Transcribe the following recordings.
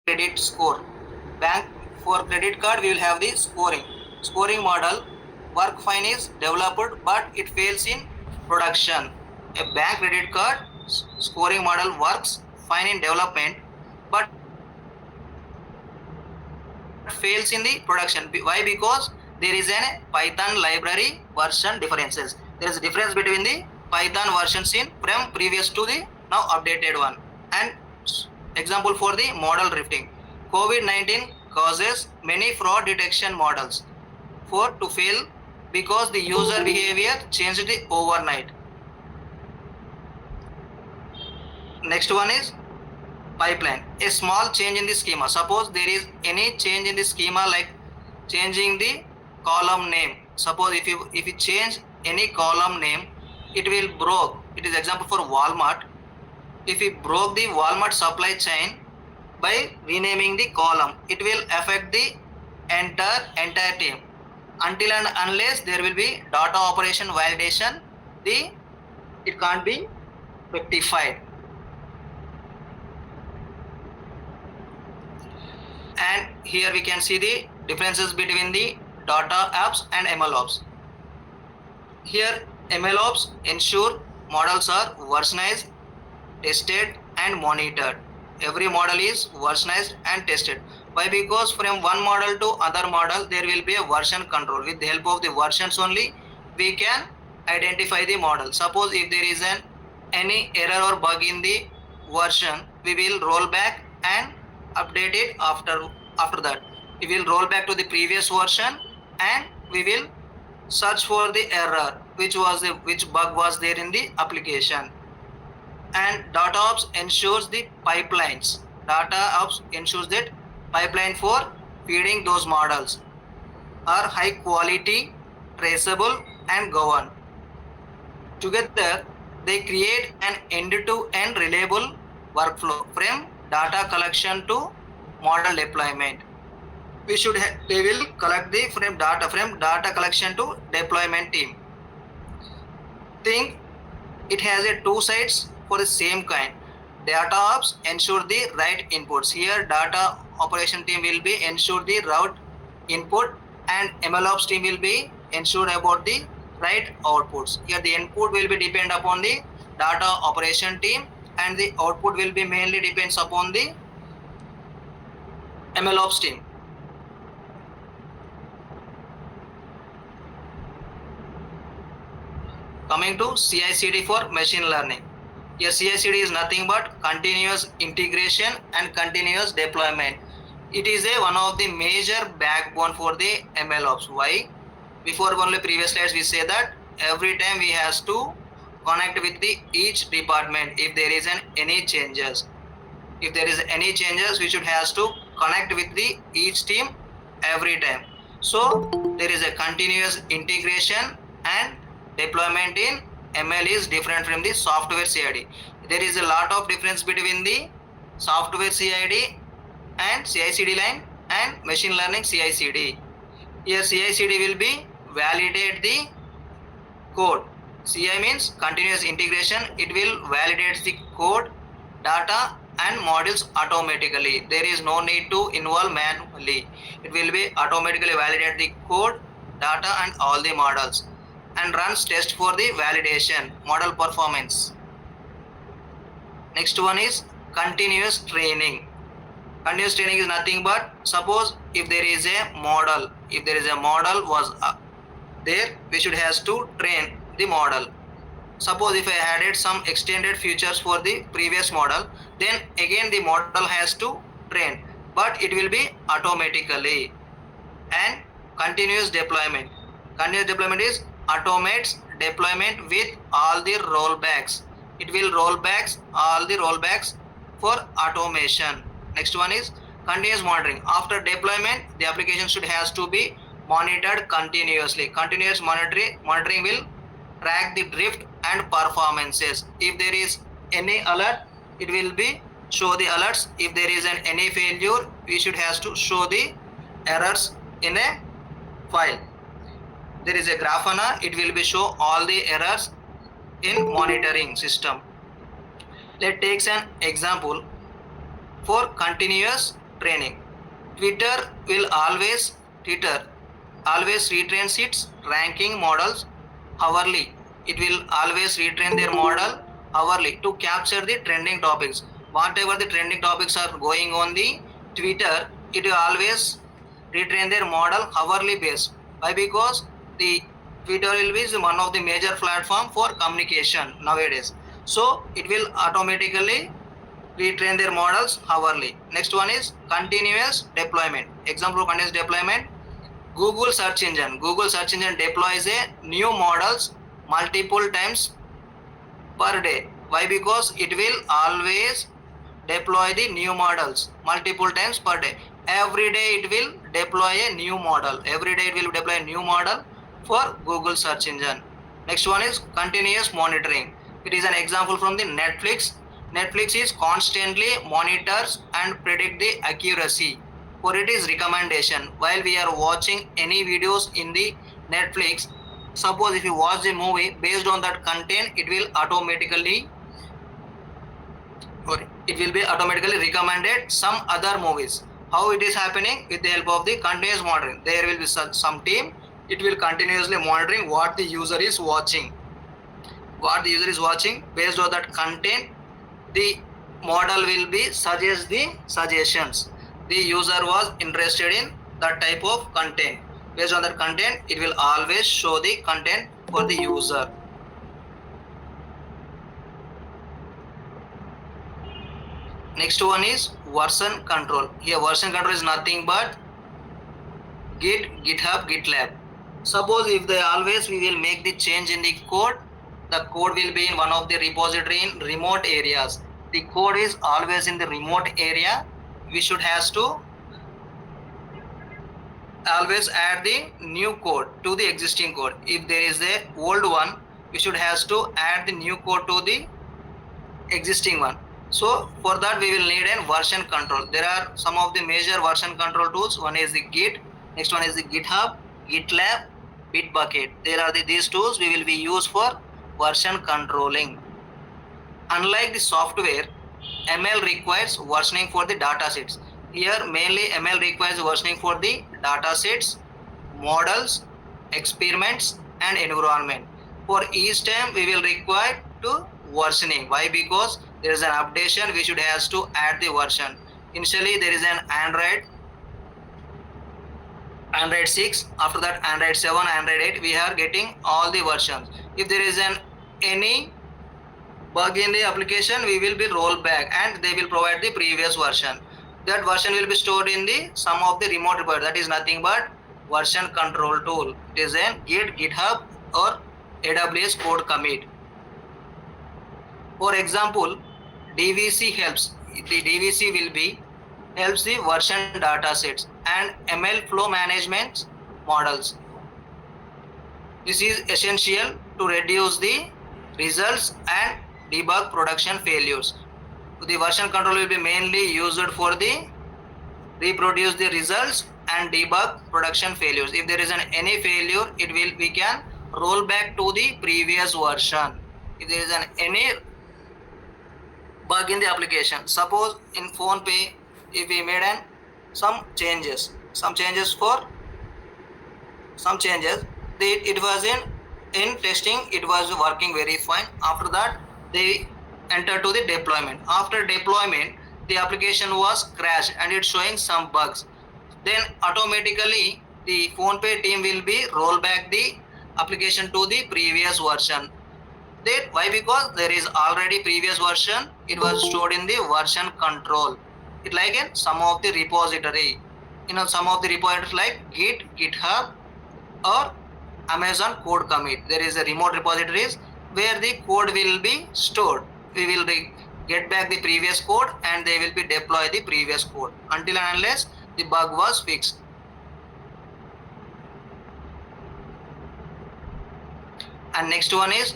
credit score. Bank for credit card we will have the scoring model. Work fine is developed but it fails in production. A bank credit card scoring model works fine in development but fails in the production. Why? Because there is a Python library version differences. There is a difference between the Python versions in from previous to the now updated one. And example for the model drifting. COVID-19 causes many fraud detection models for to fail because the user behavior changed overnight. Next one is pipeline. A small change in the schema. Suppose there is any change in the schema like changing the column name. Suppose if you change any column name, it will broke. It is example for Walmart. If we broke the Walmart supply chain by renaming the column, it will affect the entire team. Until and unless there will be data operation validation, it can't be rectified. And here we can see the differences between the data apps and mlops. Here mlops ensure models are versionized, tested and monitored. Every model is versionized and tested. Why? Because from one model to other model there will be a version control. With the help of the versions only we can identify the model. Suppose if there is any error or bug in the version, we will roll back and update it after that. We will roll back to the previous version and we will search for the error which bug was there in the application. And dataops ensures the pipelines. Dataops ensures that pipeline for feeding those models are high quality, traceable and governed. Together they create an end-to-end reliable workflow from data collection to model deployment. They will collect the from data collection to deployment team. Think it has a two sides for the same kind. Dataops ensure the right inputs. Here data operation team will be ensure the route input and mlops team will be ensure about the right outputs. Here the input will be depend upon the data operation team and the output will be mainly depends upon the mlops team. Coming to CI/CD for machine learning. Here CI/CD is nothing but continuous integration and continuous deployment. It is one of the major backbone for the mlops. Why? Before only previous slides we say that every time we has to connect with the each department if there is any changes. If there is any changes, we should has to connect with the each team every time. So there is a continuous integration and deployment in ML is different from the software CID. There is a lot of difference between the software CID and CI/CD line and machine learning CI/CD. Here CI/CD will be validate the code. CI means continuous integration. It will validate the code, data and modules automatically. There is no need to involve manually. It will be automatically validate the code, data and all the models and runs test for the validation model performance. Next one is continuous training. Continuous training is nothing but suppose if there is a model, was there, we should has to train the model. Suppose if I added some extended features for the previous model, then again the model has to train, but it will be automatically. And continuous deployment. Continuous deployment is automates deployment with all the rollbacks. It will rollbacks all the rollbacks for automation. Next one is continuous monitoring. After deployment, the application should has to be monitored continuously. Continuous monitoring will track the drift and performances. If there is any alert, it will be show the alerts. If there is any failure, we should has to show the errors in a file. There is a Grafana, it will be show all the errors in monitoring system. Let's take an example for continuous training. Twitter always retrains its ranking models hourly. It will always retrain their model hourly to capture the trending topics. Whatever the trending topics are going on the Twitter, it will always retrain their model hourly base. Why? Because the Twitter will be one of the major platform for communication nowadays. So it will automatically retrain their models hourly. Next one is continuous deployment. Example of continuous deployment. Google search engine. Google search engine deploys a new models multiple times per day. Why? Because it will always deploy the new models multiple times per day. Every day it will deploy a new model. Every day it will deploy a new model for Google search engine. Next one is continuous monitoring. It is an example from the Netflix. Netflix is constantly monitors and predict the accuracy for it is recommendation. While we are watching any videos in the Netflix, suppose if you watch the movie based on that content, it will automatically recommended some other movies. How it is happening? With the help of the continuous monitoring. There will be some team, it will continuously monitoring what the user is watching. Based on that content, the model will be suggest the suggestions. The user was interested in that type of content. Based on that content, it will always show the content for the user. Next one is version control. Here version control is nothing but Git, GitHub, GitLab. Suppose if we will make the change in the code will be in one of the repository in remote areas. The code is always in the remote area. We should have to always add the new code to the existing code. If there is a old one, we should have to add the new code to the existing one. So for that we will need a version control. There are some of the major version control tools. One is the Git, next one is the GitHub, GitLab, Bitbucket. There are these tools we will be used for version controlling. Unlike the software, ML requires versioning for the datasets. Here mainly ML requires versioning for the datasets, models, experiments and environment. For each time we will require to versioning. Why? Because there is an updation, we should have to add the version. Initially there is an Android 6, after that Android 7, Android 8, we are getting all the versions. If there is any bug in the application, we will be rolled back and they will provide the previous version. That version will be stored in the some of the remote repository. That is nothing but version control tool. It is in Git, GitHub or AWS code commit. For example, DVC helps. The DVC will be helps the version datasets and ML flow management models. This is essential to reduce the results and debug production failures. The version control will be mainly used for the reproduce the results and debug production failures. If there is any failure, we can roll back to the previous version. If there is any bug in the application, suppose in PhonePe, if we made some changes, it was in testing, it was working very fine. After that they enter to the deployment. After deployment, the application was crashed and it's showing some bugs. Then automatically the PhonePe team will be roll back the application to the previous version. Why? Because there is already previous version, it was stored in the version control. It like in some of the repository, some of the repositories like Git, GitHub or Amazon code commit. There is a remote repositories where the code will be stored. We will get back the previous code and they will be deploy the previous code until and unless the bug was fixed. And next one is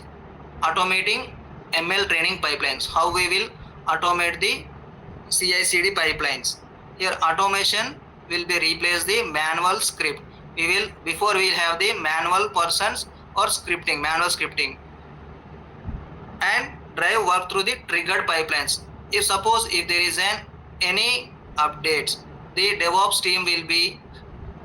automating ML training pipelines. How we will automate the CI/CD pipelines. Here automation will be replace the manual script. Before we will have the manual persons or manual scripting and drive work through the triggered pipelines. If there is any updates, the DevOps team will be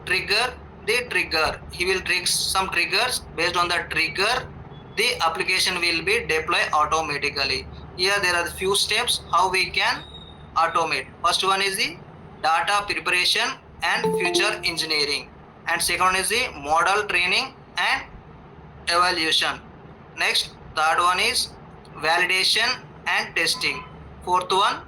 trigger the trigger. He will trigger some triggers. Based on the trigger, the application will be deployed automatically. Here there are few steps how we can automate. First one is the data preparation and future engineering, and second one is the model training and evaluation. Next, third one is validation and testing. Fourth one,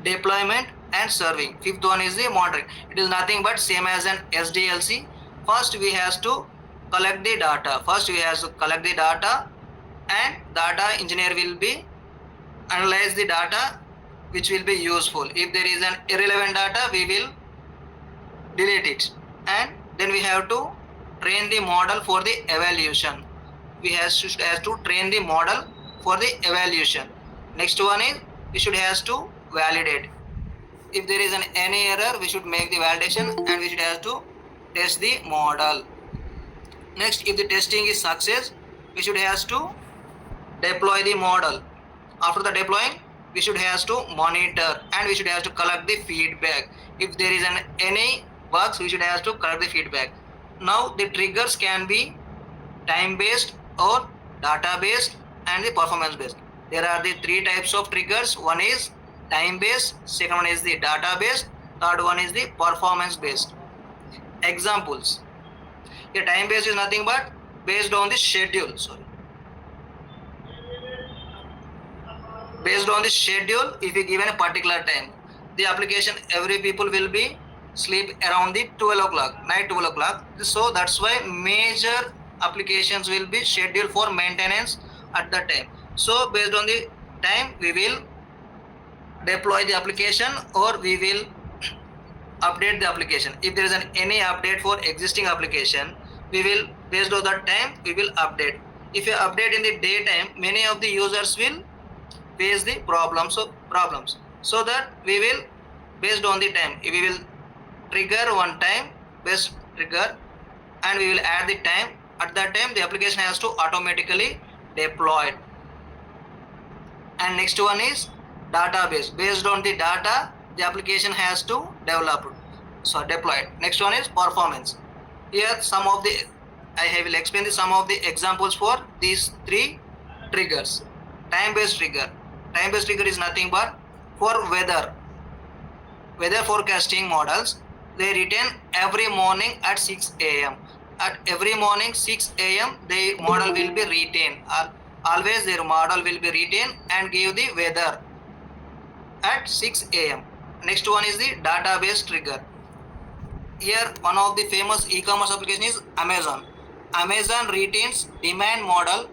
deployment and serving. Fifth one is the monitoring. It is nothing but same as an SDLC. First we have to collect the data. And data engineer will be analyze the data which will be useful. If there is an irrelevant data, we will delete it. And then we have to train the model for the evaluation. We have to train the model for the evaluation. Next one is we should have to validate. If there is any error, we should make the validation and we should have to test the model. Next, if the testing is success, we should have to deploy the model. After the deploying, we should have to monitor and we should have to collect the feedback. If there is any bugs, we should have to collect the feedback. Now the triggers can be time based or data based and the performance based. There are the three types of triggers. One is time based, second one is the data based, third one is the performance based. Examples. A time based is nothing but based on the schedule. Based on the schedule, if you given a particular time, the application every people will be sleep around the 12 o'clock, night 12 o'clock. So that's why major applications will be scheduled for maintenance at that time. So based on the time, we will deploy the application or we will update the application. If there is any update for existing application, we will, based on that time, we will update. If you update in the daytime, many of the users will face the problems. So that we will, based on the time, we will trigger one time based trigger and we will add the time. At that time, the application has to automatically deploy. And next one is database. Based on the data, the application has to deploy. Next one is performance. Here I will explain some of the examples for these three triggers. Time-based trigger. Time-based trigger is nothing but for weather forecasting models. They return every morning at 6 a.m. At every morning 6 a.m. the model will be retained. Always their model will be retained and give the weather at 6 a.m. Next one is the database trigger. Here one of the famous e-commerce application is Amazon. Amazon retains demand model